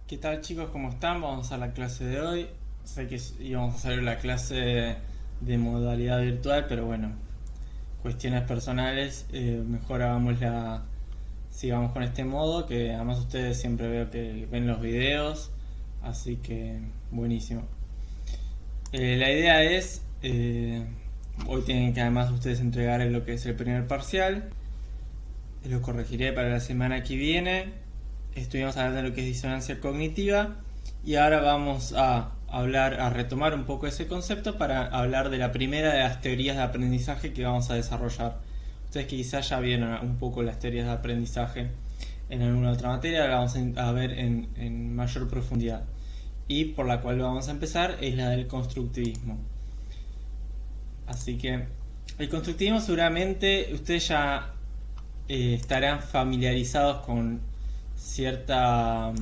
¿Qué tal, chicos? ¿Cómo están? Vamos a la clase de hoy. Sé que íbamos a salir la clase de modalidad virtual, pero bueno, cuestiones personales, mejor sigamos con este modo, que además ustedes siempre veo que ven los videos, así que buenísimo. La idea es, hoy tienen que además ustedes entregar lo que es el primer parcial, lo corregiré para la semana que viene. Estuvimos hablando de lo que es disonancia cognitiva y ahora vamos a retomar un poco ese concepto para hablar de la primera de las teorías de aprendizaje que vamos a desarrollar. Ustedes que quizás ya vieron un poco las teorías de aprendizaje en alguna otra materia, la vamos a ver en mayor profundidad. Y por la cual vamos a empezar es la del constructivismo. Así que el constructivismo seguramente ustedes ya estarán familiarizados con cierta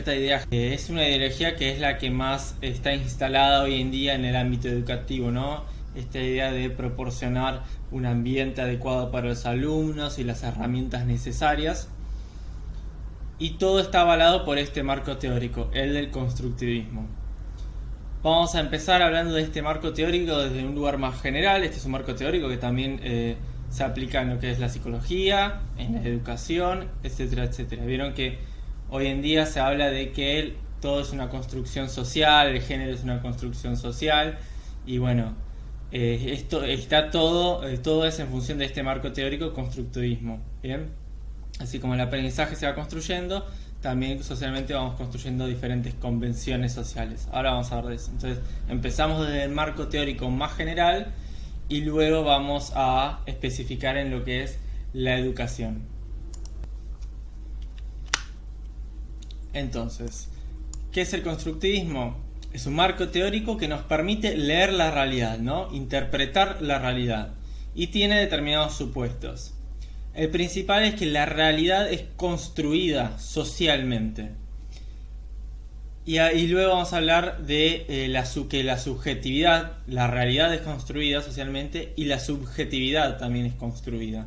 idea. Es una ideología que es la que más está instalada hoy en día en el ámbito educativo, ¿no? Esta idea de proporcionar un ambiente adecuado para los alumnos y las herramientas necesarias. Y todo está avalado por este marco teórico, el del constructivismo. Vamos a empezar hablando de este marco teórico desde un lugar más general. Este es un marco teórico que también se aplica en lo que es la psicología, en la educación, etcétera, etcétera. Vieron que hoy en día se habla de que todo es una construcción social, el género es una construcción social, y bueno, esto está todo es en función de este marco teórico constructivismo, ¿bien? Así como el aprendizaje se va construyendo, también socialmente vamos construyendo diferentes convenciones sociales. Ahora vamos a hablar de eso. Entonces empezamos desde el marco teórico más general y luego vamos a especificar en lo que es la educación. Entonces, ¿qué es el constructivismo? Es un marco teórico que nos permite leer la realidad, ¿no? Interpretar la realidad, y tiene determinados supuestos. El principal es que la realidad es construida socialmente. Y luego vamos a hablar de que la subjetividad, la realidad es construida socialmente y la subjetividad también es construida.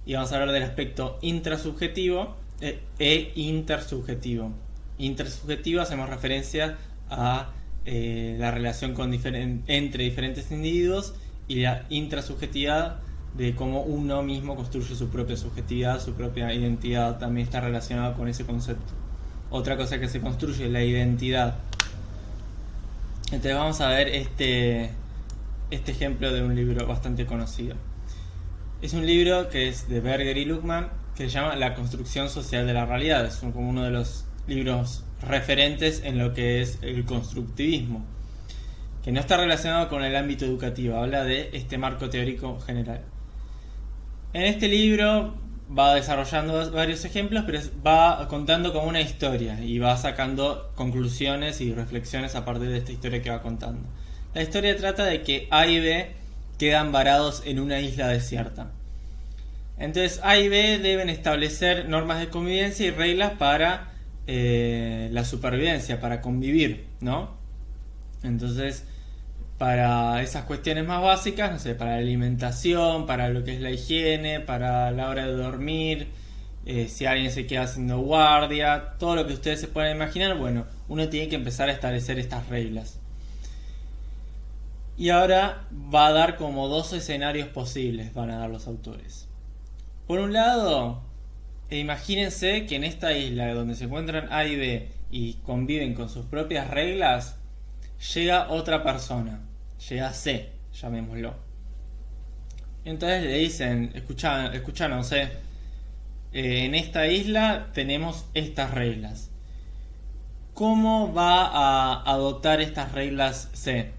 Y vamos a hablar del aspecto intrasubjetivo e intersubjetivo. Intersubjetivo hacemos referencia a la relación entre diferentes individuos, y la intrasubjetividad de cómo uno mismo construye su propia subjetividad, su propia identidad, también está relacionado con ese concepto. Otra cosa que se construye es la identidad. Entonces vamos a ver este ejemplo de un libro bastante conocido. Es un libro que es de Berger y Luckmann, que se llama La construcción social de la realidad. Es como uno de los libros referentes en lo que es el constructivismo, que no está relacionado con el ámbito educativo, habla de este marco teórico general. En este libro va desarrollando varios ejemplos, pero va contando como una historia y va sacando conclusiones y reflexiones a partir de esta historia que va contando. La historia trata de que A y B quedan varados en una isla desierta. Entonces A y B deben establecer normas de convivencia y reglas para la supervivencia, para convivir, ¿no? Entonces, para esas cuestiones más básicas, no sé, para la alimentación, para lo que es la higiene, para la hora de dormir, si alguien se queda haciendo guardia, todo lo que ustedes se puedan imaginar, bueno, uno tiene que empezar a establecer estas reglas. Y ahora va a dar como dos escenarios posibles, van a dar los autores. Por un lado, imagínense que en esta isla donde se encuentran A y B y conviven con sus propias reglas, llega otra persona, llega C, llamémoslo. Entonces le dicen, escuchanos, en esta isla tenemos estas reglas. ¿Cómo va a adoptar estas reglas C?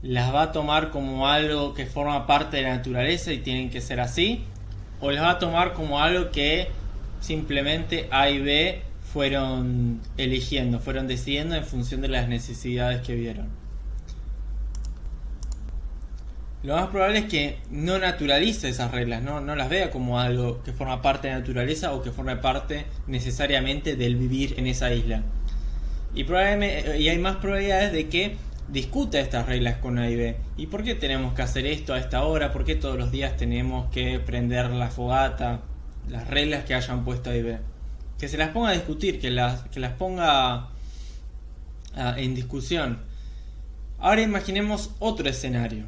¿Las va a tomar como algo que forma parte de la naturaleza y tienen que ser así? ¿O las va a tomar como algo que simplemente A y B fueron eligiendo, fueron decidiendo en función de las necesidades que vieron? Lo más probable es que no naturalice esas reglas, no las vea como algo que forma parte de la naturaleza o que forma parte necesariamente del vivir en esa isla. Y hay más probabilidades de que discuta estas reglas con A y B. ¿Y por qué tenemos que hacer esto a esta hora? ¿Por qué todos los días tenemos que prender la fogata? Las reglas que hayan puesto A y B. que se las ponga a discutir, que las ponga en discusión. Ahora imaginemos otro escenario.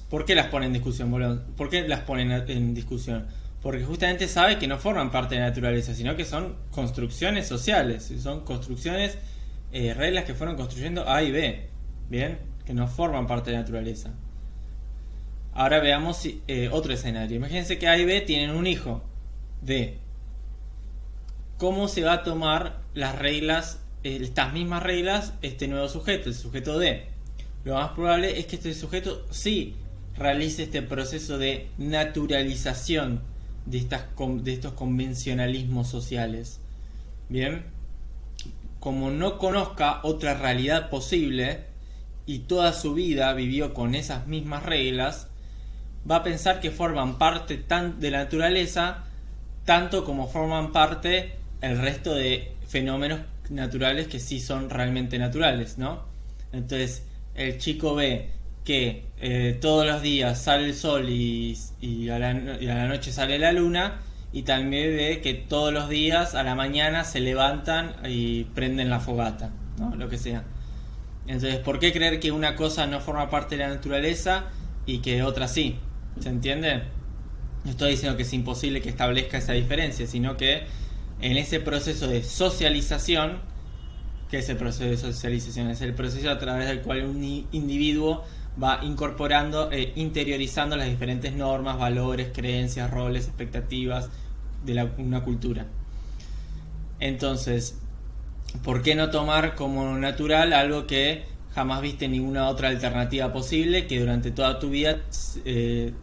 ¿Por qué las pone en discusión, boludo? ¿Por qué las ponen en discusión? Porque justamente sabe que no forman parte de la naturaleza, sino que son construcciones sociales, son construcciones, reglas que fueron construyendo A y B, ¿bien? Que no forman parte de la naturaleza. Ahora veamos otro escenario. Imagínense que A y B tienen un hijo, D. ¿Cómo se va a tomar las reglas, estas mismas reglas, este nuevo sujeto, el sujeto D? Lo más probable es que este sujeto sí realice este proceso de naturalización de estos convencionalismos sociales. Bien, como no conozca otra realidad posible y toda su vida vivió con esas mismas reglas, va a pensar que forman parte de la naturaleza tanto como forman parte el resto de fenómenos naturales que sí son realmente naturales, ¿no? Entonces el chico ve que todos los días sale el sol y a la noche sale la luna, y también ve que todos los días a la mañana se levantan y prenden la fogata, ¿no? Lo que sea. Entonces, ¿por qué creer que una cosa no forma parte de la naturaleza y que otra sí? ¿Se entiende? No estoy diciendo que es imposible que establezca esa diferencia, sino que en ese proceso de socialización, ¿qué es el proceso de socialización? Es el proceso a través del cual un individuo va incorporando e interiorizando las diferentes normas, valores, creencias, roles, expectativas de una cultura. Entonces, ¿por qué no tomar como natural algo que jamás viste ninguna otra alternativa posible, que durante toda tu vida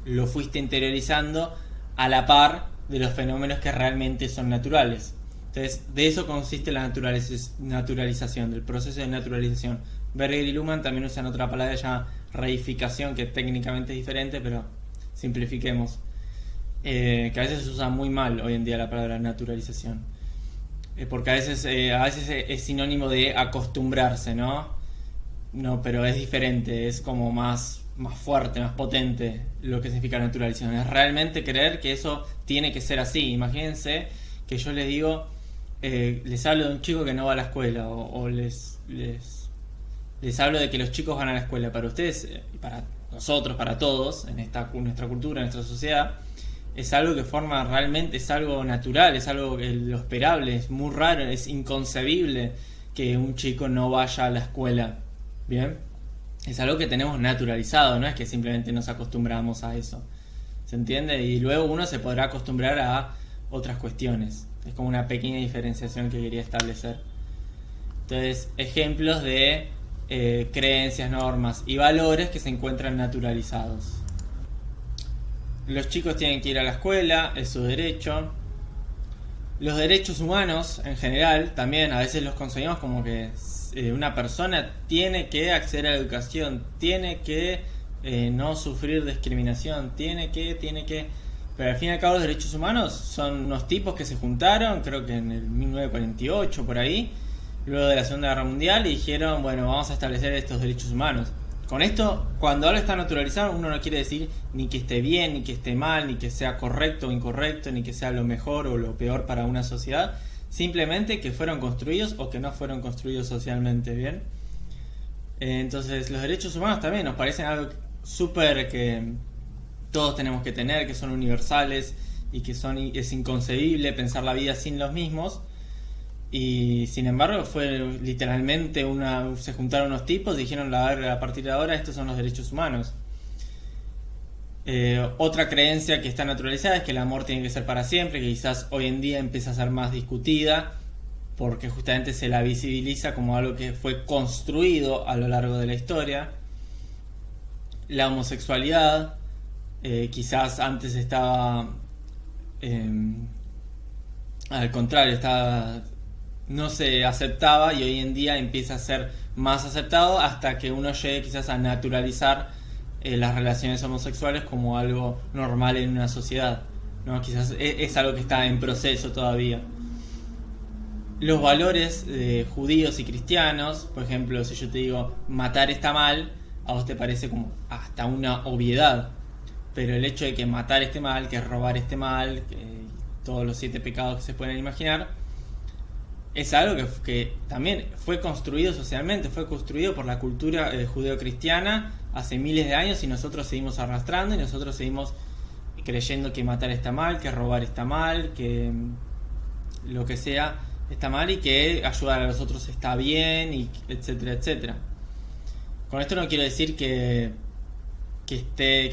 lo fuiste interiorizando a la par de los fenómenos que realmente son naturales? Entonces, de eso consiste la naturalización, del proceso de naturalización. Berger y Luhmann también usan otra palabra llamada reificación, que técnicamente es diferente, pero simplifiquemos. Que a veces se usa muy mal hoy en día la palabra naturalización. Porque a veces es sinónimo de acostumbrarse, ¿no? No, pero es diferente, es como más fuerte, más potente lo que significa naturalización. Es realmente creer que eso tiene que ser así. Imagínense que yo les digo, les hablo de un chico que no va a la escuela, o les hablo de que los chicos van a la escuela. Para ustedes, y para nosotros, para todos, en nuestra cultura, en nuestra sociedad, es algo que forma realmente, es algo natural, es algo que lo esperable, es muy raro, es inconcebible que un chico no vaya a la escuela. Bien, es algo que tenemos naturalizado, no es que simplemente nos acostumbramos a eso. ¿Se entiende? Y luego uno se podrá acostumbrar a otras cuestiones. Es como una pequeña diferenciación que quería establecer. Entonces, ejemplos de creencias, normas y valores que se encuentran naturalizados. Los chicos tienen que ir a la escuela, es su derecho. Los derechos humanos en general también a veces los concebimos como que una persona tiene que acceder a la educación, tiene que no sufrir discriminación, tiene que... Pero al fin y al cabo los derechos humanos son unos tipos que se juntaron, creo que en el 1948 por ahí, luego de la Segunda Guerra Mundial, y dijeron, bueno, vamos a establecer estos derechos humanos. Con esto, cuando algo está naturalizado, uno no quiere decir ni que esté bien, ni que esté mal, ni que sea correcto o incorrecto, ni que sea lo mejor o lo peor para una sociedad, simplemente que fueron construidos o que no fueron construidos socialmente, ¿bien? Entonces, los derechos humanos también nos parecen algo súper que todos tenemos que tener, que son universales y que es inconcebible pensar la vida sin los mismos. Y sin embargo fue literalmente se juntaron unos tipos y dijeron, a partir de ahora estos son los derechos humanos. Otra creencia que está naturalizada es que el amor tiene que ser para siempre, que quizás hoy en día empieza a ser más discutida porque justamente se la visibiliza como algo que fue construido a lo largo de la historia. La homosexualidad quizás antes estaba al contrario, no se aceptaba, y hoy en día empieza a ser más aceptado hasta que uno llegue quizás a naturalizar las relaciones homosexuales como algo normal en una sociedad, ¿no? Quizás es algo que está en proceso todavía. Los valores judíos y cristianos, por ejemplo, si yo te digo matar está mal, a vos te parece como hasta una obviedad, pero el hecho de que matar esté mal, que robar esté mal, que todos los 7 pecados que se pueden imaginar, es algo que también fue construido socialmente, fue construido por la cultura judeocristiana hace miles de años y nosotros seguimos arrastrando y nosotros seguimos creyendo que matar está mal, que robar está mal, que lo que sea está mal y que ayudar a los otros está bien, y etcétera, etcétera. Con esto no quiero decir que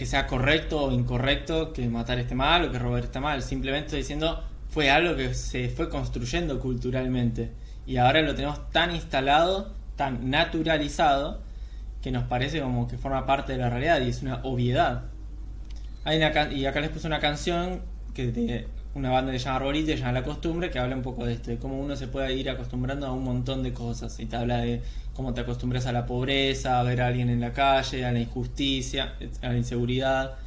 sea correcto o incorrecto que matar esté mal o que robar está mal, simplemente estoy diciendo fue algo que se fue construyendo culturalmente y ahora lo tenemos tan instalado, tan naturalizado, que nos parece como que forma parte de la realidad y es una obviedad. Y acá les puse una canción de una banda que se llama Arbolito, que se llama La Costumbre, que habla un poco de esto, de cómo uno se puede ir acostumbrando a un montón de cosas. Y te habla de cómo te acostumbras a la pobreza, a ver a alguien en la calle, a la injusticia, a la inseguridad,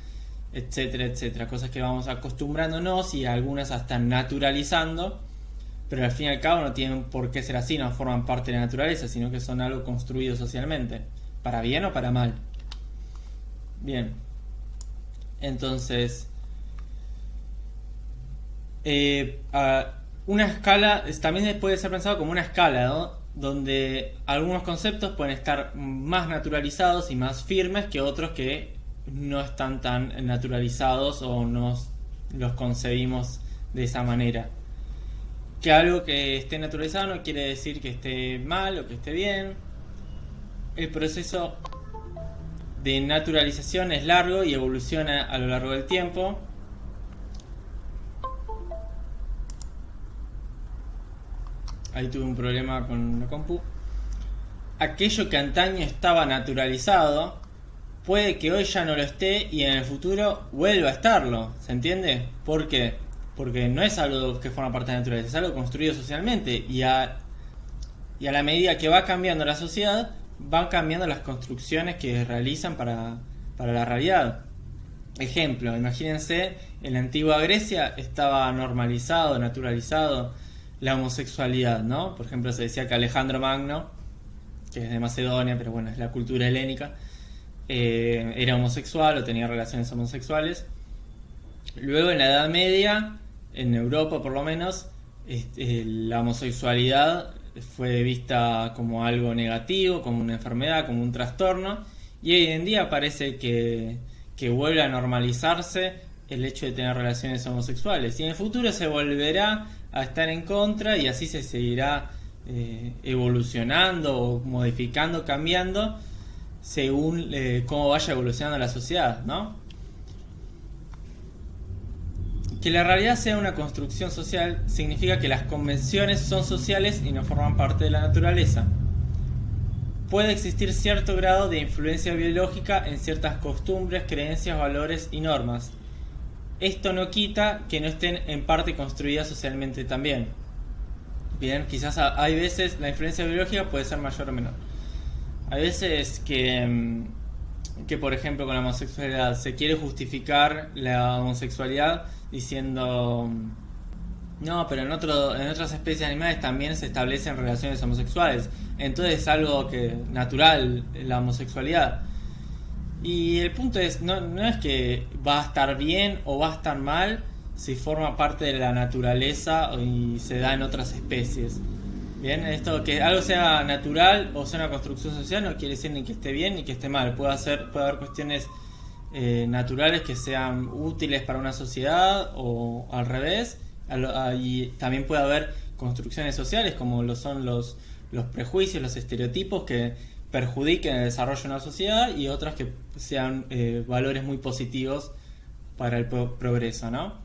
etcétera, etcétera. Cosas que vamos acostumbrándonos y algunas hasta naturalizando, pero al fin y al cabo no tienen por qué ser así, no forman parte de la naturaleza, sino que son algo construido socialmente, para bien o para mal. Bien. Entonces, una escala también puede ser pensado como una escala, ¿no? Donde algunos conceptos pueden estar más naturalizados y más firmes que otros que no están tan naturalizados o no los concebimos de esa manera. Que algo que esté naturalizado no quiere decir que esté mal o que esté bien. El proceso de naturalización es largo y evoluciona a lo largo del tiempo. Ahí tuve un problema con la compu. Aquello que antaño estaba naturalizado puede que hoy ya no lo esté y en el futuro vuelva a estarlo. ¿Se entiende? ¿Por qué? Porque no es algo que forma parte de la naturaleza, es algo construido socialmente y a la medida que va cambiando la sociedad, van cambiando las construcciones que realizan para la realidad. Ejemplo, imagínense, en la antigua Grecia estaba normalizado, naturalizado la homosexualidad, ¿no? Por ejemplo, se decía que Alejandro Magno, que es de Macedonia, pero bueno, es la cultura helénica, era homosexual o tenía relaciones homosexuales. Luego en la Edad Media, en Europa por lo menos, la homosexualidad fue vista como algo negativo, como una enfermedad, como un trastorno, y hoy en día parece que vuelve a normalizarse el hecho de tener relaciones homosexuales, y en el futuro se volverá a estar en contra y así se seguirá evolucionando o modificando, cambiando según cómo vaya evolucionando la sociedad, ¿no? Que la realidad sea una construcción social significa que las convenciones son sociales y no forman parte de la naturaleza. Puede existir cierto grado de influencia biológica en ciertas costumbres, creencias, valores y normas. Esto no quita que no estén en parte construidas socialmente también. Bien, quizás hay veces la influencia biológica puede ser mayor o menor. Hay veces que por ejemplo con la homosexualidad se quiere justificar la homosexualidad diciendo no, pero en otras especies animales también se establecen relaciones homosexuales, entonces es algo que natural la homosexualidad. Y el punto es, no es que va a estar bien o va a estar mal si forma parte de la naturaleza y se da en otras especies. Bien, esto que algo sea natural o sea una construcción social no quiere decir ni que esté bien ni que esté mal. Puede haber cuestiones naturales que sean útiles para una sociedad o al revés. Y también puede haber construcciones sociales como lo son los prejuicios, los estereotipos que perjudiquen el desarrollo de una sociedad y otras que sean valores muy positivos para el progreso, ¿no?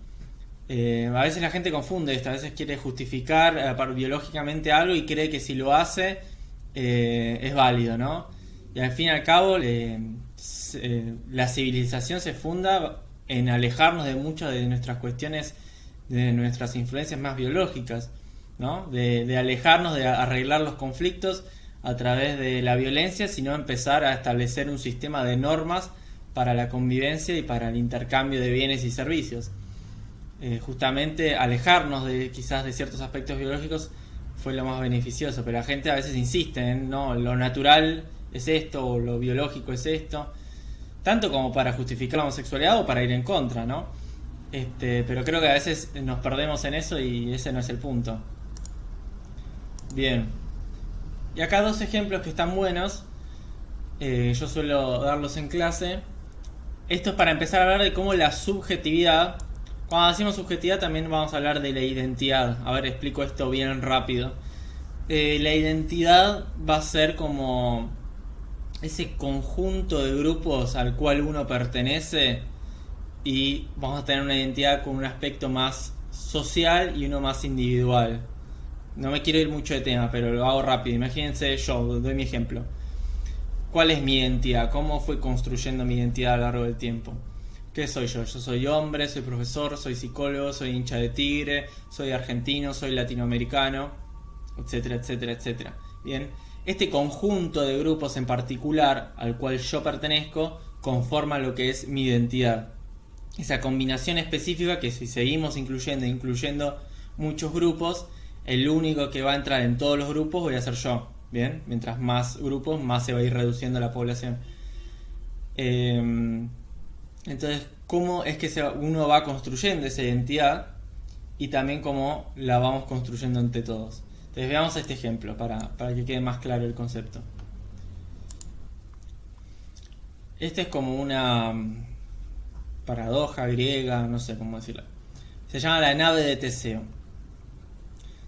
A veces la gente confunde esto, a veces quiere justificar biológicamente algo y cree que si lo hace es válido, ¿no? Y al fin y al cabo la civilización se funda en alejarnos de muchas de nuestras cuestiones, de nuestras influencias más biológicas, ¿no? De alejarnos de arreglar los conflictos a través de la violencia, sino empezar a establecer un sistema de normas para la convivencia y para el intercambio de bienes y servicios. Justamente alejarnos quizás de ciertos aspectos biológicos fue lo más beneficioso, pero la gente a veces insiste en no, lo natural es esto o lo biológico es esto, tanto como para justificar la homosexualidad o para ir en contra, ¿no? Pero creo que a veces nos perdemos en eso y ese no es el punto. Bien. Y acá dos ejemplos que están buenos. Yo suelo darlos en clase. Esto es para empezar a hablar de cómo la subjetividad... Cuando decimos subjetividad también vamos a hablar de la identidad. A ver, explico esto bien rápido. La identidad va a ser como ese conjunto de grupos al cual uno pertenece, y vamos a tener una identidad con un aspecto más social y uno más individual. No me quiero ir mucho de tema, pero lo hago rápido. Imagínense, yo doy mi ejemplo. ¿Cuál es mi identidad? ¿Cómo fui construyendo mi identidad a lo largo del tiempo? ¿Qué soy yo? Yo soy hombre, soy profesor, soy psicólogo, soy hincha de Tigre, soy argentino, soy latinoamericano, etcétera, etcétera, etcétera. Bien, este conjunto de grupos en particular al cual yo pertenezco conforma lo que es mi identidad. Esa combinación específica que si seguimos incluyendo muchos grupos, el único que va a entrar en todos los grupos voy a ser yo. Bien, mientras más grupos, más se va a ir reduciendo la población. Entonces, ¿cómo es que uno va construyendo esa identidad? Y también cómo la vamos construyendo entre todos. Entonces veamos este ejemplo para que quede más claro el concepto. Este es como una paradoja griega, no sé cómo decirlo. Se llama la nave de Teseo.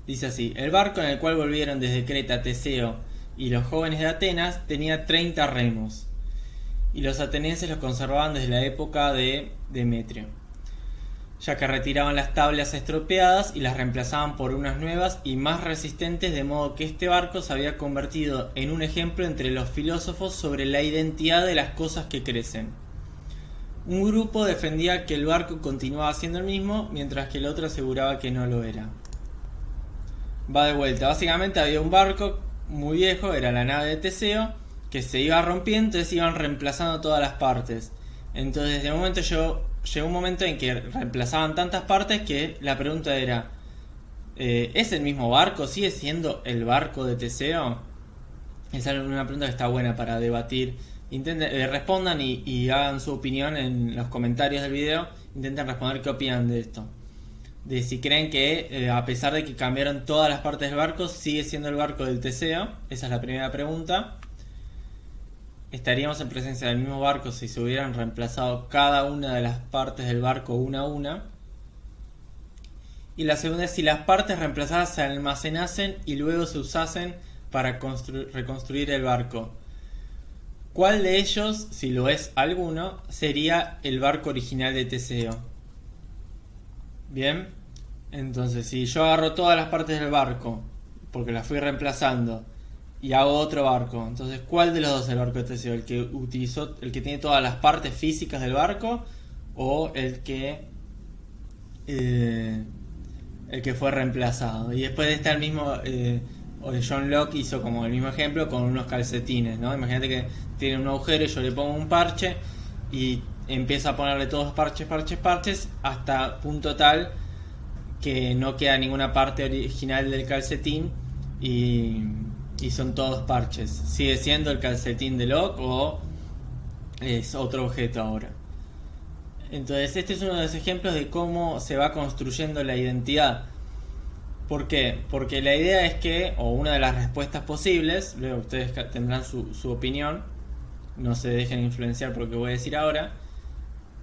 Dice así: el barco en el cual volvieron desde Creta Teseo y los jóvenes de Atenas tenía 30 remos, y los atenienses los conservaban desde la época de Demetrio, ya que retiraban las tablas estropeadas y las reemplazaban por unas nuevas y más resistentes, de modo que este barco se había convertido en un ejemplo entre los filósofos sobre la identidad de las cosas que crecen. Un grupo defendía que el barco continuaba siendo el mismo, mientras que el otro aseguraba que no lo era. Va de vuelta. Básicamente había un barco muy viejo, era la nave de Teseo, que se iba rompiendo, entonces iban reemplazando todas las partes. Entonces de momento llegó un momento en que reemplazaban tantas partes que la pregunta era: ¿es el mismo barco? ¿Sigue siendo el barco de Teseo? Esa es una pregunta que está buena para debatir. Respondan y hagan su opinión en los comentarios del video. Intenten responder qué opinan de esto, de si creen que a pesar de que cambiaron todas las partes del barco, sigue siendo el barco del Teseo. Esa es la primera pregunta. ¿Estaríamos en presencia del mismo barco si se hubieran reemplazado cada una de las partes del barco una a una? Y la segunda es si las partes reemplazadas se almacenasen y luego se usasen para reconstruir el barco. ¿Cuál de ellos, si lo es alguno, sería el barco original de Teseo? Bien, entonces si yo agarro todas las partes del barco, porque las fui reemplazando, y hago otro barco, entonces ¿cuál de los dos es el barco de Teseo? ¿El que utilizó, el que tiene todas las partes físicas del barco, o el que fue reemplazado? Y después está el mismo, John Locke hizo como el mismo ejemplo con unos calcetines, ¿no? Imagínate que tiene un agujero y yo le pongo un parche y empiezo a ponerle todos parches hasta punto tal que no queda ninguna parte original del calcetín y son todos parches. ¿Sigue siendo el calcetín de Locke o es otro objeto ahora? Entonces este es uno de los ejemplos de cómo se va construyendo la identidad. ¿Por qué? Porque la idea es que, o una de las respuestas posibles, luego ustedes tendrán su opinión, no se dejen influenciar por lo que voy a decir ahora,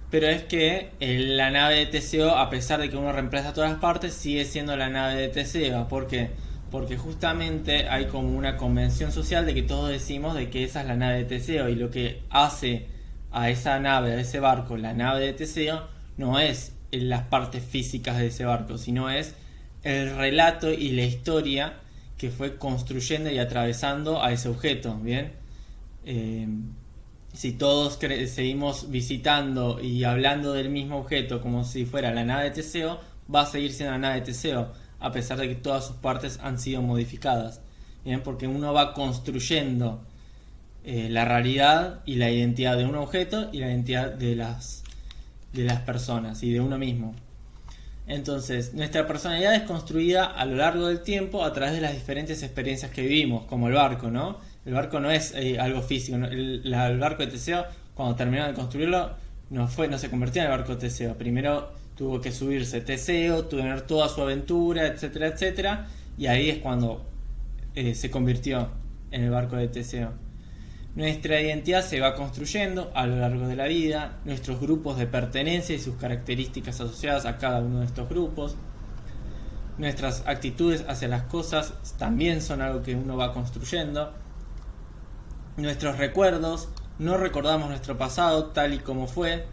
pero es que la nave de Teseo, a pesar de que uno reemplaza todas las partes, sigue siendo la nave de Teseo. ¿Por qué? Porque justamente hay como una convención social de que todos decimos de que esa es la nave de Teseo, y lo que hace a esa nave, a ese barco, la nave de Teseo, no es las partes físicas de ese barco, sino es el relato y la historia que fue construyendo y atravesando a ese objeto. Bien, si todos seguimos visitando y hablando del mismo objeto como si fuera la nave de Teseo, va a seguir siendo la nave de Teseo, a pesar de que todas sus partes han sido modificadas. Bien, porque uno va construyendo la realidad y la identidad de un objeto y la identidad de las personas y de uno mismo. Entonces, nuestra personalidad es construida a lo largo del tiempo a través de las diferentes experiencias que vivimos, como el barco, ¿no? El barco no es algo físico, ¿no? El barco de Teseo, cuando terminaron de construirlo, no se convirtió en el barco de Teseo. Primero tuvo que subirse Teseo, tener toda su aventura, etcétera, etcétera, y ahí es cuando se convirtió en el barco de Teseo. Nuestra identidad se va construyendo a lo largo de la vida, nuestros grupos de pertenencia y sus características asociadas a cada uno de estos grupos. Nuestras actitudes hacia las cosas también son algo que uno va construyendo. Nuestros recuerdos, no recordamos nuestro pasado tal y como fue,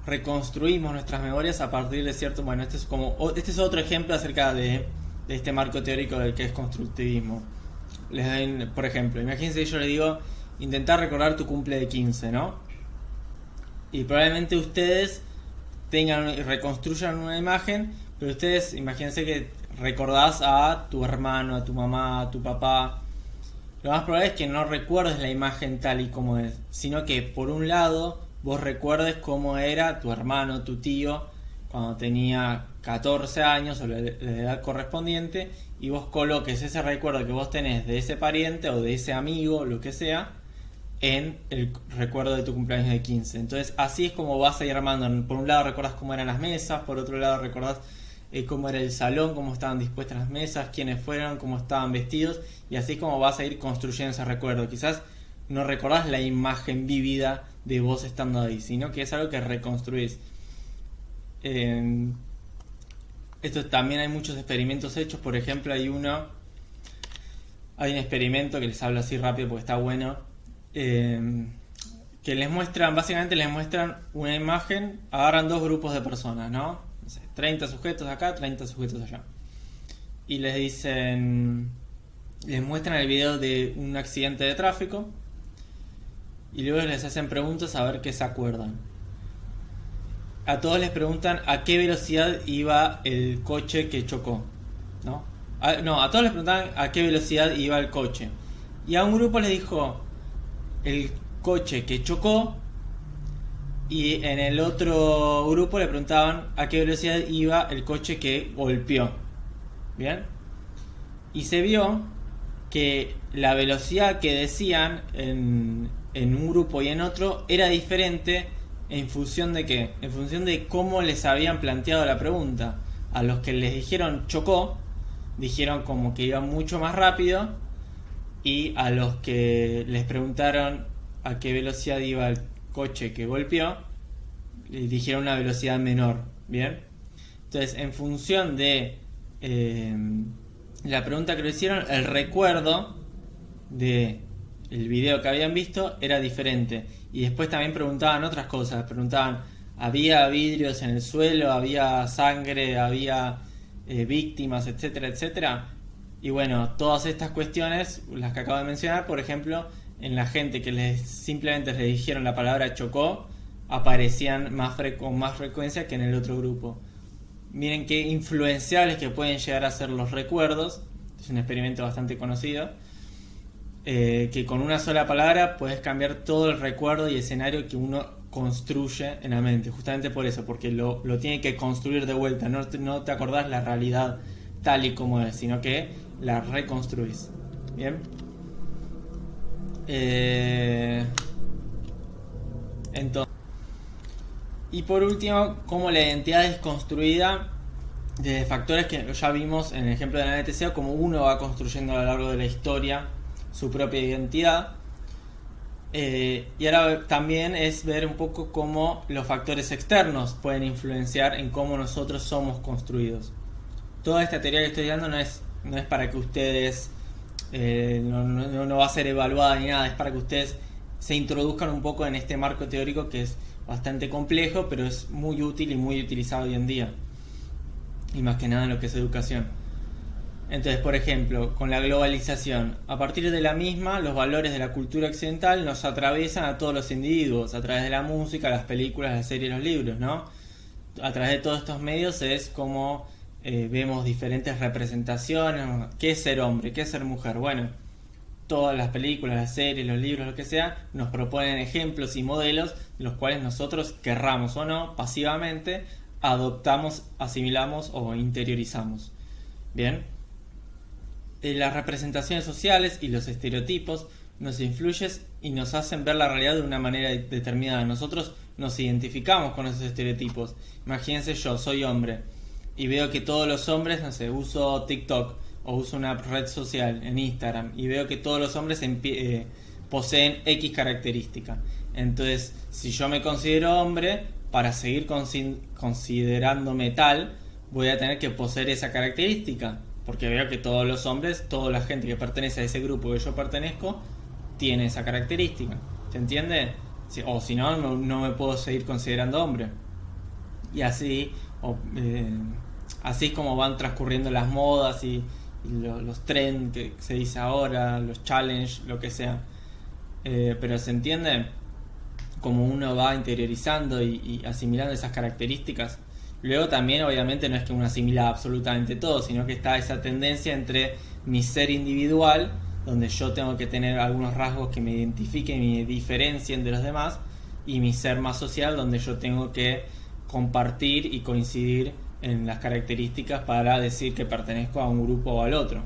reconstruimos nuestras memorias a partir de cierto... Bueno, este es otro ejemplo acerca de este marco teórico del que es constructivismo. Les doy, por ejemplo, imagínense que yo les digo, intentar recordar tu cumple de 15, ¿no? Y probablemente ustedes reconstruyan una imagen, pero ustedes imagínense que recordás a tu hermano, a tu mamá, a tu papá. Lo más probable es que no recuerdes la imagen tal y como es, sino que por un lado vos recuerdes cómo era tu hermano, tu tío, cuando tenía 14 años o la edad correspondiente, y vos coloques ese recuerdo que vos tenés de ese pariente o de ese amigo, lo que sea, en el recuerdo de tu cumpleaños de 15. Entonces así es como vas a ir armando. Por un lado recordás cómo eran las mesas, por otro lado recordás cómo era el salón, cómo estaban dispuestas las mesas, quiénes fueron, cómo estaban vestidos, y así es como vas a ir construyendo ese recuerdo. Quizás no recordás la imagen vívida de vos estando ahí, sino que es algo que reconstruís. Esto también hay muchos experimentos hechos. Por ejemplo, hay un experimento que les hablo así rápido porque está bueno, que básicamente les muestran una imagen, agarran dos grupos de personas, ¿no? 30 sujetos acá, 30 sujetos allá, y les muestran el video de un accidente de tráfico y luego les hacen preguntas a ver qué se acuerdan. A todos les preguntan a qué velocidad iba el coche que chocó, ¿no? A todos les preguntaban a qué velocidad iba el coche, y a un grupo les dijo el coche que chocó, y en el otro grupo le preguntaban a qué velocidad iba el coche que golpeó. ¿Bien? Y se vio que la velocidad que decían en un grupo y en otro era diferente. ¿En función de qué? En función de cómo les habían planteado la pregunta. A los que les dijeron chocó, dijeron como que iba mucho más rápido, y a los que les preguntaron a qué velocidad iba el coche que golpeó, les dijeron una velocidad menor. Bien, entonces en función de la pregunta que le hicieron, el recuerdo de el video que habían visto era diferente. Y después también preguntaban otras cosas. Preguntaban, ¿había vidrios en el suelo? ¿Había sangre? ¿Había víctimas? Etcétera, etcétera. Y bueno, todas estas cuestiones, las que acabo de mencionar, por ejemplo, en la gente que simplemente les dijeron la palabra chocó, aparecían con más frecuencia que en el otro grupo. Miren qué influenciables que pueden llegar a ser los recuerdos. Es un experimento bastante conocido, que con una sola palabra puedes cambiar todo el recuerdo y escenario que uno construye en la mente, justamente por eso, porque lo tiene que construir de vuelta. No te acordás la realidad tal y como es, sino que la reconstruís. Bien. Entonces, y por último, cómo la identidad es construida desde factores que ya vimos en el ejemplo de la NTC, como uno va construyendo a lo largo de la historia su propia identidad. Y ahora también es ver un poco cómo los factores externos pueden influenciar en cómo nosotros somos construidos. Toda esta teoría que estoy dando no es para que ustedes no va a ser evaluada ni nada, es para que ustedes se introduzcan un poco en este marco teórico que es bastante complejo, pero es muy útil y muy utilizado hoy en día, y más que nada en lo que es educación. Entonces, por ejemplo, con la globalización, a partir de la misma, los valores de la cultura occidental nos atraviesan a todos los individuos, a través de la música, las películas, las series, los libros, ¿no? A través de todos estos medios es como vemos diferentes representaciones. ¿Qué es ser hombre? ¿Qué es ser mujer? Bueno, todas las películas, las series, los libros, lo que sea, nos proponen ejemplos y modelos, los cuales nosotros, querramos o no, pasivamente, adoptamos, asimilamos o interiorizamos. Bien. Las representaciones sociales y los estereotipos nos influyen y nos hacen ver la realidad de una manera determinada. Nosotros nos identificamos con esos estereotipos. Imagínense, yo soy hombre y veo que todos los hombres, no sé, uso TikTok o uso una red social en Instagram y veo que todos los hombres poseen X característica. Entonces, si yo me considero hombre, para seguir considerándome tal, voy a tener que poseer esa característica, porque veo que todos los hombres, toda la gente que pertenece a ese grupo que yo pertenezco, tiene esa característica. ¿Se entiende? O si no, no me puedo seguir considerando hombre. Y así, así como van transcurriendo las modas y los trends que se dice ahora, los challenge, lo que sea. Pero se entiende como uno va interiorizando y asimilando esas características. Luego también obviamente no es que uno asimila absolutamente todo, sino que está esa tendencia entre mi ser individual, donde yo tengo que tener algunos rasgos que me identifiquen y me diferencien de los demás, y mi ser más social, donde yo tengo que compartir y coincidir en las características para decir que pertenezco a un grupo o al otro.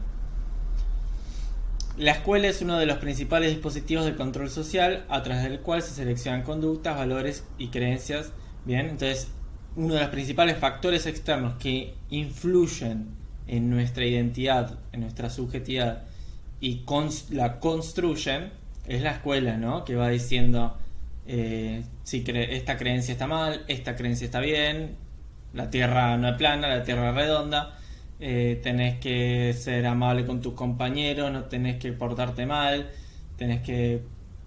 La escuela es uno de los principales dispositivos de control social a través del cual se seleccionan conductas, valores y creencias. Bien, entonces uno de los principales factores externos que influyen en nuestra identidad, en nuestra subjetividad y la construyen es la escuela, ¿no? Que va diciendo si esta creencia está mal, esta creencia está bien, la tierra no es plana, la tierra es redonda. Tenés que ser amable con tus compañeros, no tenés que portarte mal, tenés que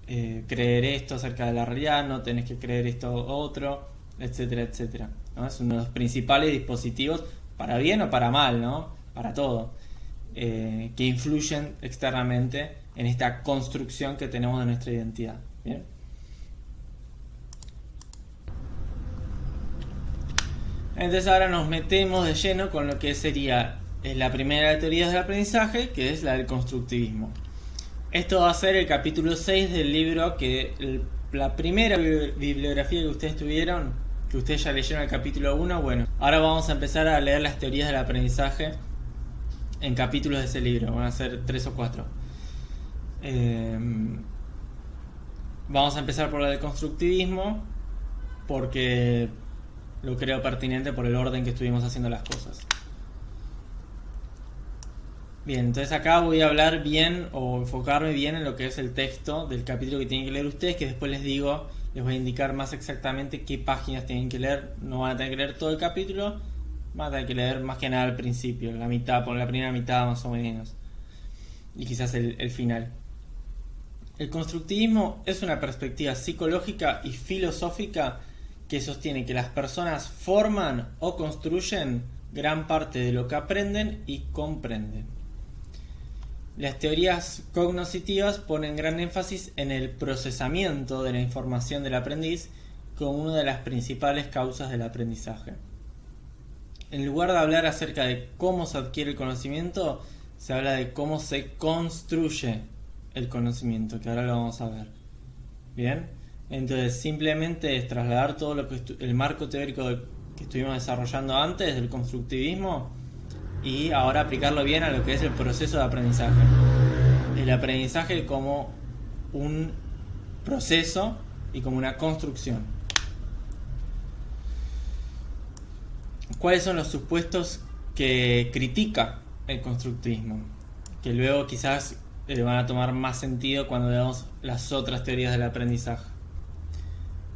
creer esto acerca de la realidad, no tenés que creer esto otro, etcétera, etcétera, ¿no? Es uno de los principales dispositivos, para bien o para mal, ¿no? Para todo, que influyen externamente en esta construcción que tenemos de nuestra identidad. ¿Bien? Entonces ahora nos metemos de lleno con lo que sería la primera de las teorías del aprendizaje, que es la del constructivismo. Esto va a ser el capítulo 6 del libro, la primera bibliografía que ustedes tuvieron, que ustedes ya leyeron el capítulo 1. Bueno, ahora vamos a empezar a leer las teorías del aprendizaje en capítulos de ese libro, van a ser 3 o 4. Vamos a empezar por la del constructivismo, porque lo creo pertinente por el orden que estuvimos haciendo las cosas. Bien, entonces acá voy a hablar bien o enfocarme bien en lo que es el texto del capítulo que tienen que leer ustedes, que después les voy a indicar más exactamente qué páginas tienen que leer. No van a tener que leer todo el capítulo, van a tener que leer más que nada al principio, la mitad, por la primera mitad más o menos, y quizás el final. El constructivismo es una perspectiva psicológica y filosófica que sostiene que las personas forman o construyen gran parte de lo que aprenden y comprenden. Las teorías cognoscitivas ponen gran énfasis en el procesamiento de la información del aprendiz como una de las principales causas del aprendizaje. En lugar de hablar acerca de cómo se adquiere el conocimiento, se habla de cómo se construye el conocimiento, que ahora lo vamos a ver. Bien. Entonces simplemente es trasladar todo lo que el marco teórico que estuvimos desarrollando antes del constructivismo y ahora aplicarlo bien a lo que es el proceso de aprendizaje. El aprendizaje como un proceso y como una construcción. ¿Cuáles son los supuestos que critica el constructivismo? Que luego quizás van a tomar más sentido cuando veamos las otras teorías del aprendizaje,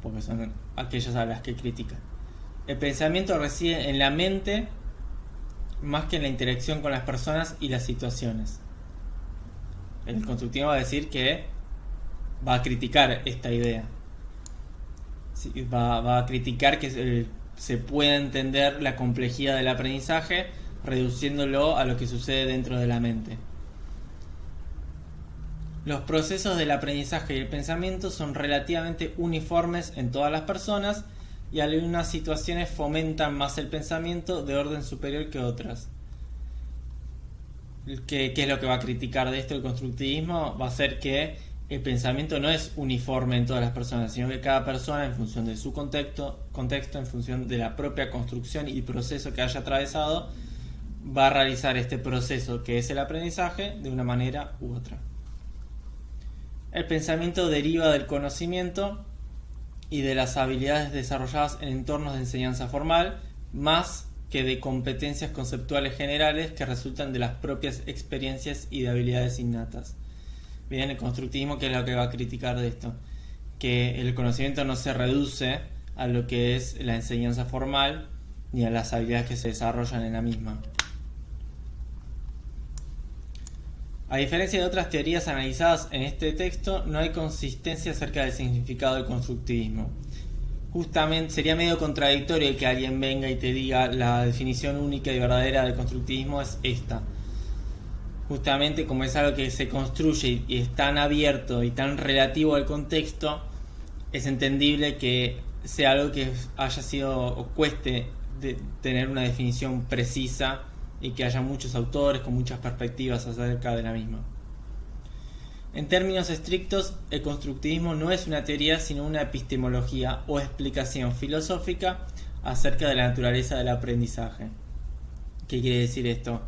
porque son aquellas a las que critican. El pensamiento reside en la mente más que en la interacción con las personas y las situaciones. El constructivismo va a decir que va a criticar esta idea. Sí, va a criticar que se pueda entender la complejidad del aprendizaje reduciéndolo a lo que sucede dentro de la mente. Los procesos del aprendizaje y el pensamiento son relativamente uniformes en todas las personas y algunas situaciones fomentan más el pensamiento de orden superior que otras. ¿Qué es lo que va a criticar de esto el constructivismo? Va a ser que el pensamiento no es uniforme en todas las personas, sino que cada persona, en función de su contexto, en función de la propia construcción y proceso que haya atravesado, va a realizar este proceso que es el aprendizaje de una manera u otra. El pensamiento deriva del conocimiento y de las habilidades desarrolladas en entornos de enseñanza formal, más que de competencias conceptuales generales que resultan de las propias experiencias y de habilidades innatas. Bien, el constructivismo, ¿qué es lo que va a criticar de esto? Que el conocimiento no se reduce a lo que es la enseñanza formal ni a las habilidades que se desarrollan en la misma. A diferencia de otras teorías analizadas en este texto, no hay consistencia acerca del significado del constructivismo. Justamente sería medio contradictorio que alguien venga y te diga la definición única y verdadera del constructivismo es esta. Justamente como es algo que se construye y es tan abierto y tan relativo al contexto, es entendible que sea algo que haya sido o cueste de tener una definición precisa y que haya muchos autores con muchas perspectivas acerca de la misma. En términos estrictos, el constructivismo no es una teoría sino una epistemología o explicación filosófica acerca de la naturaleza del aprendizaje. ¿Qué quiere decir esto?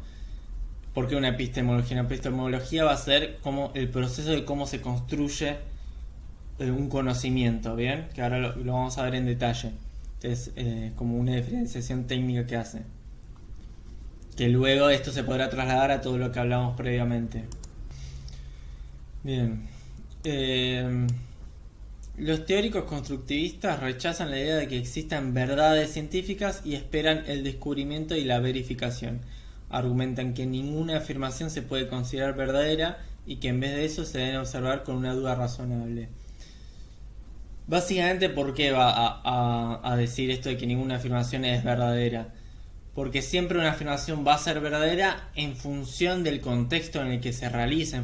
¿Por qué una epistemología? Una epistemología va a ser como el proceso de cómo se construye un conocimiento, ¿bien? Que ahora lo vamos a ver en detalle. Es como una diferenciación técnica que hace. Que luego esto se podrá trasladar a todo lo que hablamos previamente. Bien. Los teóricos constructivistas rechazan la idea de que existan verdades científicas y esperan el descubrimiento y la verificación. Argumentan que ninguna afirmación se puede considerar verdadera y que en vez de eso se deben observar con una duda razonable. Básicamente, ¿por qué va a decir esto de que ninguna afirmación es verdadera? Porque siempre una afirmación va a ser verdadera en función del contexto en el que se realiza,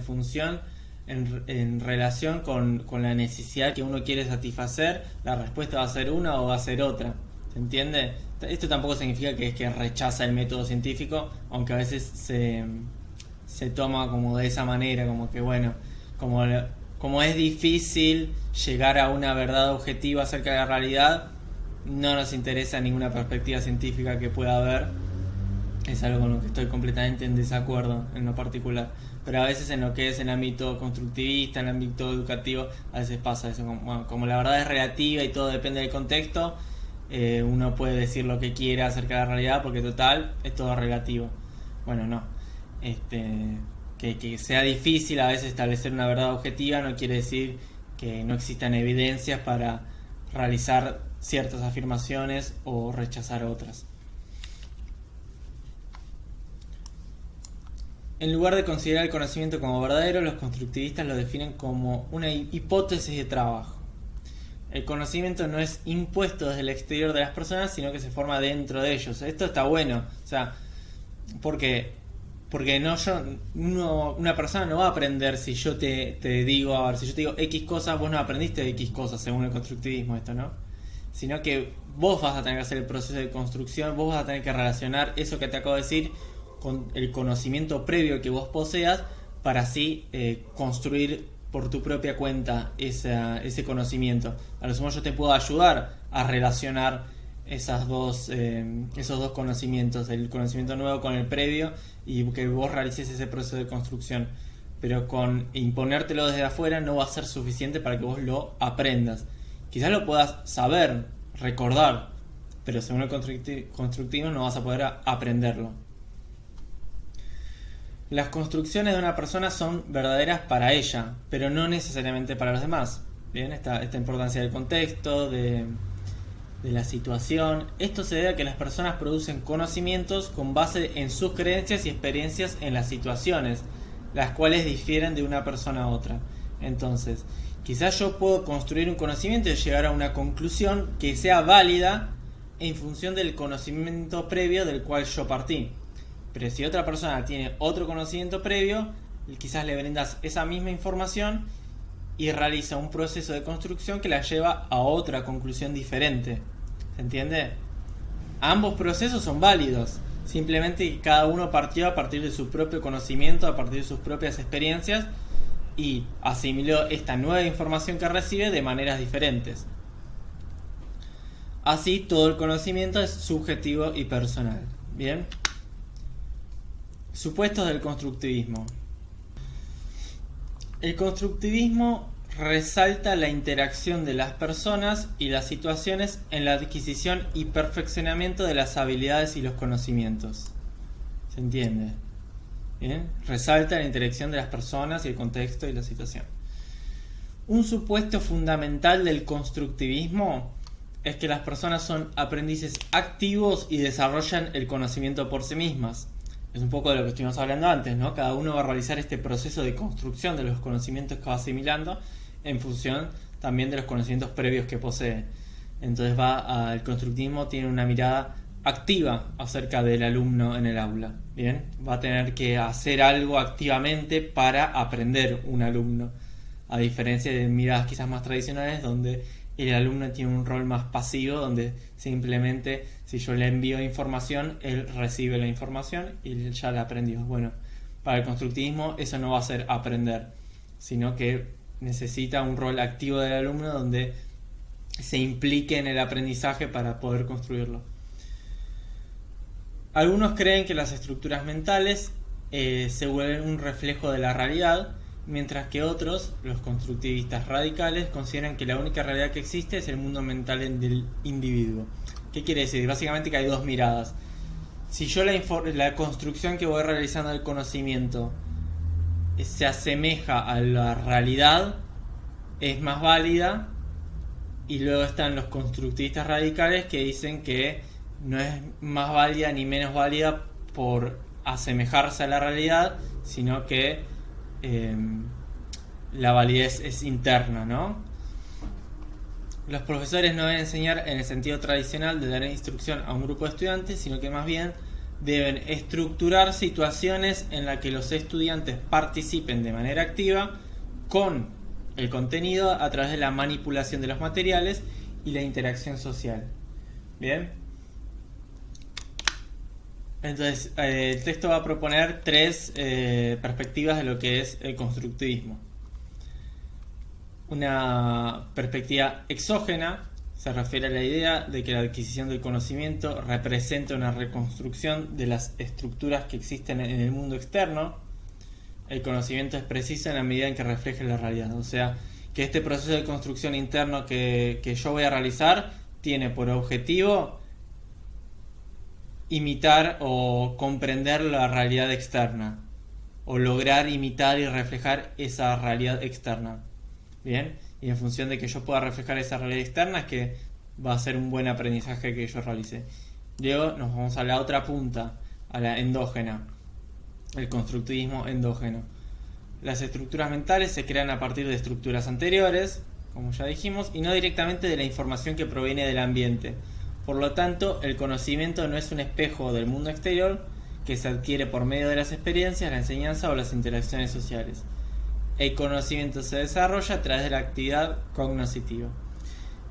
en relación con la necesidad que uno quiere satisfacer. La respuesta va a ser una o va a ser otra. ¿Se entiende? Esto tampoco significa que es que rechaza el método científico, aunque a veces se toma como de esa manera, como que bueno, como es difícil llegar a una verdad objetiva acerca de la realidad, no nos interesa ninguna perspectiva científica que pueda haber. Es algo con lo que estoy completamente en desacuerdo en lo particular. Pero a veces en lo que es el ámbito constructivista, en el ámbito educativo, a veces pasa eso. Como la verdad es relativa y todo depende del contexto, uno puede decir lo que quiera acerca de la realidad porque total es todo relativo. Bueno, no. Que sea difícil a veces establecer una verdad objetiva no quiere decir que no existan evidencias para realizar ciertas afirmaciones o rechazar otras. En lugar de considerar el conocimiento como verdadero, los constructivistas lo definen como una hipótesis de trabajo. El conocimiento no es impuesto desde el exterior de las personas, sino que se forma dentro de ellos. Esto está bueno, o sea, porque una persona no va a aprender si yo te digo, a ver, si yo te digo X cosas, vos no aprendiste X cosas según el constructivismo, esto, ¿no? Sino que vos vas a tener que hacer el proceso de construcción, vos vas a tener que relacionar eso que te acabo de decir con el conocimiento previo que vos poseas para así construir por tu propia cuenta ese conocimiento. A lo sumo yo te puedo ayudar a relacionar esos dos conocimientos, el conocimiento nuevo con el previo, y que vos realices ese proceso de construcción. Pero con imponértelo desde afuera no va a ser suficiente para que vos lo aprendas. Quizás lo puedas saber, recordar, pero según el constructivismo no vas a poder aprenderlo. Las construcciones de una persona son verdaderas para ella, pero no necesariamente para los demás. Bien, esta importancia del contexto, de la situación. Esto se debe a que las personas producen conocimientos con base en sus creencias y experiencias en las situaciones, las cuales difieren de una persona a otra. Entonces, quizás yo puedo construir un conocimiento y llegar a una conclusión que sea válida en función del conocimiento previo del cual yo partí. Pero si otra persona tiene otro conocimiento previo, quizás le brindas esa misma información y realiza un proceso de construcción que la lleva a otra conclusión diferente. ¿Se entiende? Ambos procesos son válidos. Simplemente cada uno partió a partir de su propio conocimiento, a partir de sus propias experiencias, y asimiló esta nueva información que recibe de maneras diferentes. Así, todo el conocimiento es subjetivo y personal. Bien. Supuestos del constructivismo. El constructivismo resalta la interacción de las personas y las situaciones en la adquisición y perfeccionamiento de las habilidades y los conocimientos. ¿Se entiende? ¿Bien? Resalta la interacción de las personas y el contexto y la situación. Un supuesto fundamental del constructivismo es que las personas son aprendices activos y desarrollan el conocimiento por sí mismas. Es un poco de lo que estuvimos hablando antes, ¿no? Cada uno va a realizar este proceso de construcción de los conocimientos que va asimilando en función también de los conocimientos previos que posee. Entonces el constructivismo tiene una mirada activa acerca del alumno en el aula. Bien, va a tener que hacer algo activamente para aprender un alumno, a diferencia de miradas quizás más tradicionales donde el alumno tiene un rol más pasivo, donde simplemente si yo le envío información, él recibe la información y él ya la aprendió. Bueno, para el constructivismo eso no va a ser aprender, sino que necesita un rol activo del alumno donde se implique en el aprendizaje para poder construirlo. Algunos creen que las estructuras mentales se vuelven un reflejo de la realidad, mientras que otros, los constructivistas radicales, consideran que la única realidad que existe es el mundo mental del individuo. ¿Qué quiere decir? Básicamente que hay dos miradas. Si yo la construcción que voy realizando del conocimiento se asemeja a la realidad, es más válida, y luego están los constructivistas radicales que dicen que no es más válida ni menos válida por asemejarse a la realidad, sino que la validez es interna, ¿no? Los profesores no deben enseñar en el sentido tradicional de dar instrucción a un grupo de estudiantes, sino que más bien deben estructurar situaciones en las que los estudiantes participen de manera activa con el contenido a través de la manipulación de los materiales y la interacción social. Bien. Entonces, el texto va a proponer tres perspectivas de lo que es el constructivismo. Una perspectiva exógena se refiere a la idea de que la adquisición del conocimiento representa una reconstrucción de las estructuras que existen en el mundo externo. El conocimiento es preciso en la medida en que refleje la realidad. O sea, que este proceso de construcción interno que yo voy a realizar tiene por objetivo imitar o comprender la realidad externa, o lograr imitar y reflejar esa realidad externa. Bien, y en función de que yo pueda reflejar esa realidad externa es que va a ser un buen aprendizaje que yo realice. Luego nos vamos a la otra punta, a la endógena, el constructivismo endógeno. Las estructuras mentales se crean a partir de estructuras anteriores, como ya dijimos, y no directamente de la información que proviene del ambiente. Por lo tanto, el conocimiento no es un espejo del mundo exterior que se adquiere por medio de las experiencias, la enseñanza o las interacciones sociales. El conocimiento se desarrolla a través de la actividad cognoscitiva.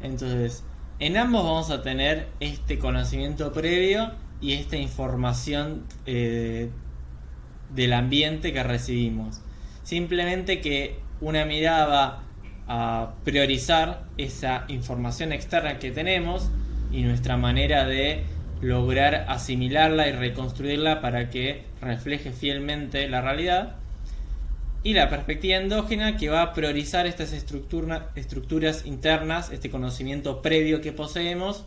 Entonces, en ambos vamos a tener este conocimiento previo y esta información del ambiente que recibimos. Simplemente que una mirada va a priorizar esa información externa que tenemos y nuestra manera de lograr asimilarla y reconstruirla para que refleje fielmente la realidad, y la perspectiva endógena que va a priorizar estas estructuras internas, este conocimiento previo que poseemos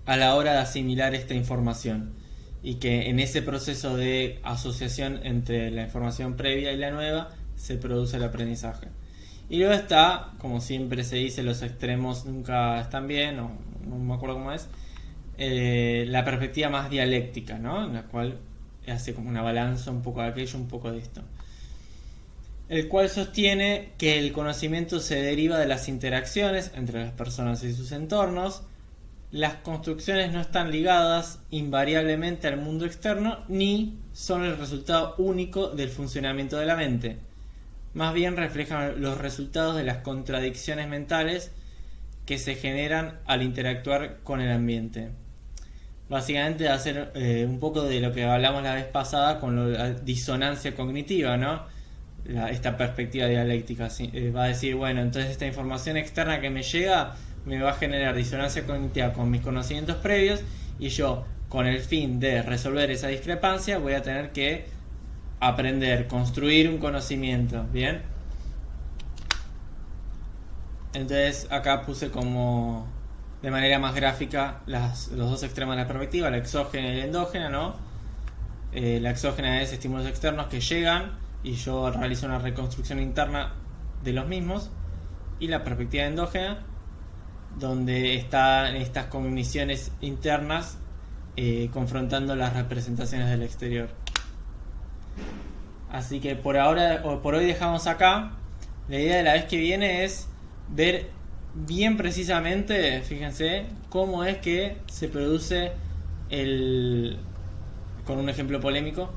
a la hora de asimilar esta información, y que en ese proceso de asociación entre la información previa y la nueva se produce el aprendizaje. Y luego está, como siempre se dice, los extremos nunca están bien, no me acuerdo cómo es, la perspectiva más dialéctica, ¿no? En la cual hace como una balanza, un poco de aquello, un poco de esto. El cual sostiene que el conocimiento se deriva de las interacciones entre las personas y sus entornos. Las construcciones no están ligadas invariablemente al mundo externo, ni son el resultado único del funcionamiento de la mente. Más bien reflejan los resultados de las contradicciones mentales que se generan al interactuar con el ambiente. Básicamente hacer un poco de lo que hablamos la vez pasada con la disonancia cognitiva, ¿no? Esta perspectiva dialéctica. Va a decir, bueno, entonces esta información externa que me llega me va a generar disonancia cognitiva con mis conocimientos previos, y yo, con el fin de resolver esa discrepancia, voy a tener que aprender, construir un conocimiento, ¿bien? Entonces acá puse como de manera más gráfica los dos extremos de la perspectiva, la exógena y la endógena, ¿no? La exógena es estímulos externos que llegan y yo realizo una reconstrucción interna de los mismos. Y la perspectiva endógena, donde están estas cogniciones internas confrontando las representaciones del exterior. Así que por ahora, o por hoy dejamos acá. La idea de la vez que viene es ver bien precisamente, fíjense, cómo es que se produce con un ejemplo polémico,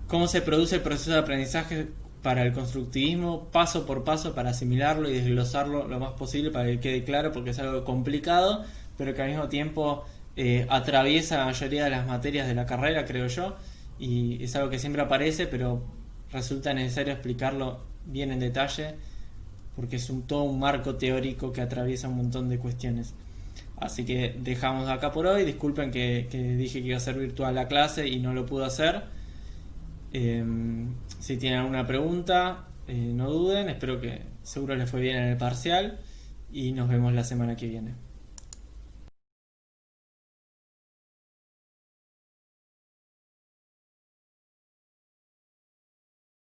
cómo se produce el proceso de aprendizaje para el constructivismo, paso por paso, para asimilarlo y desglosarlo lo más posible para que quede claro, porque es algo complicado, pero que al mismo tiempo atraviesa la mayoría de las materias de la carrera, creo yo, y es algo que siempre aparece, pero resulta necesario explicarlo bien en detalle, porque es todo un marco teórico que atraviesa un montón de cuestiones. Así que dejamos acá por hoy. Disculpen que dije que iba a ser virtual la clase y no lo pude hacer. Si tienen alguna pregunta, no duden. Espero que seguro les fue bien en el parcial y nos vemos la semana que viene.